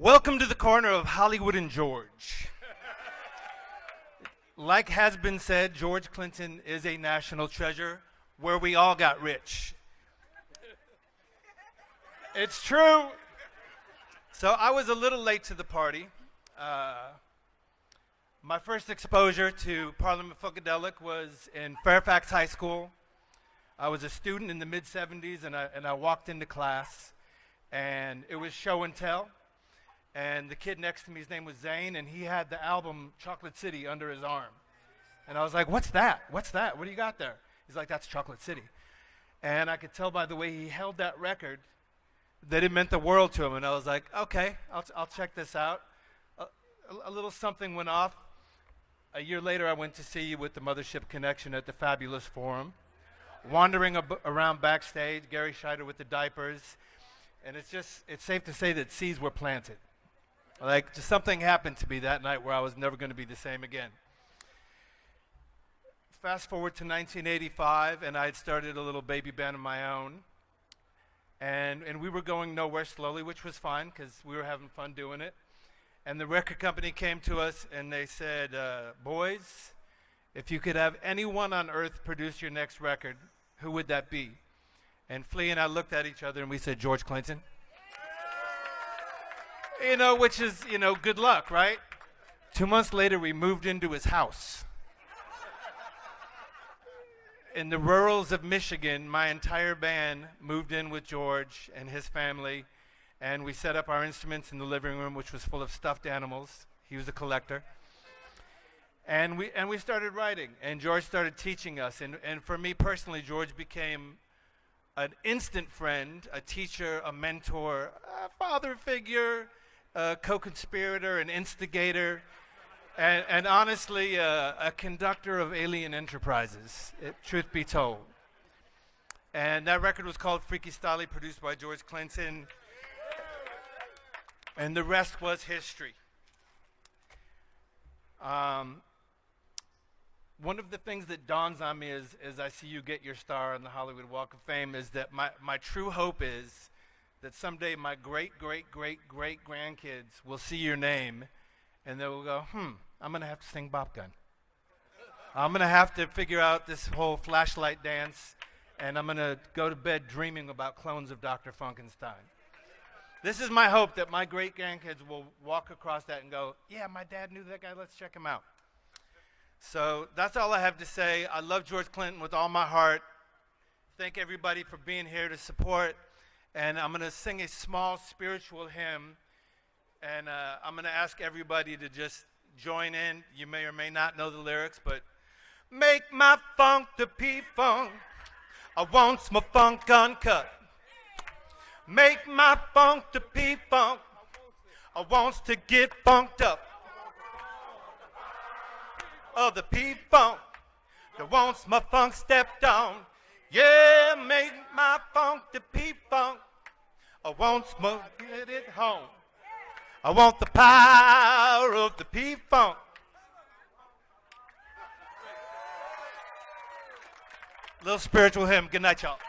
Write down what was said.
Welcome to the corner of Hollywood and George. Like has been said, George Clinton is a national treasure where we all got rich. It's true. So I was a little late to the party. My first exposure to Parliament Funkadelic was in Fairfax High School. I was a student in the mid-'70s, and I walked into class, and it was show and tell. And the kid next to me, his name was Zane, and he had the album Chocolate City under his arm. And I was like, what's that? What's that? What do you got there? He's like, that's Chocolate City. And I could tell by the way he held that record that it meant the world to him. And I was like, okay, I'll check this out. A little something went off. A year later, I went to see you with the Mothership Connection at the Fabulous Forum. Wandering around backstage, Gary Scheider with the diapers. And it's safe to say that seeds were planted. Like, just something happened to me that night where I was never going to be the same again. Fast forward to 1985, and I had started a little baby band of my own. And we were going nowhere slowly, which was fine, because we were having fun doing it. And the record company came to us, and they said, boys, if you could have anyone on earth produce your next record, who would that be? And Flea and I looked at each other, and we said, George Clinton. You know, which is, good luck, right? 2 months later, we moved into his house. In the rurals of Michigan, my entire band moved in with George and his family, and we set up our instruments in the living room, which was full of stuffed animals. He was a collector. And we started writing, and George started teaching us. And for me personally, George became an instant friend, a teacher, a mentor, a father figure, a co-conspirator, an instigator, and honestly, a conductor of alien enterprises, truth be told. And that record was called Freaky Style, produced by George Clinton, and the rest was history. One of the things that dawns on me as I see you get your star on the Hollywood Walk of Fame is that my true hope is that someday my great-great-great-great-grandkids will see your name and they will go, I'm going to have to sing Bop Gun. I'm going to have to figure out this whole flashlight dance, and I'm going to go to bed dreaming about clones of Dr. Funkenstein. This is my hope, that my great-grandkids will walk across that and go, yeah, my dad knew that guy, let's check him out. So that's all I have to say. I love George Clinton with all my heart. Thank everybody for being here to support. And I'm going to sing a small spiritual hymn. And I'm going to ask everybody to just join in. You may or may not know the lyrics, but make my funk the P-Funk. I want my funk uncut. Make my funk the P-Funk. I wants to get funked up. Oh, the P-Funk that wants my funk stepped on. Yeah, make my funk the P-Funk. I want my get it home. I want the power of the P-Funk. Little spiritual hymn. Good night, y'all.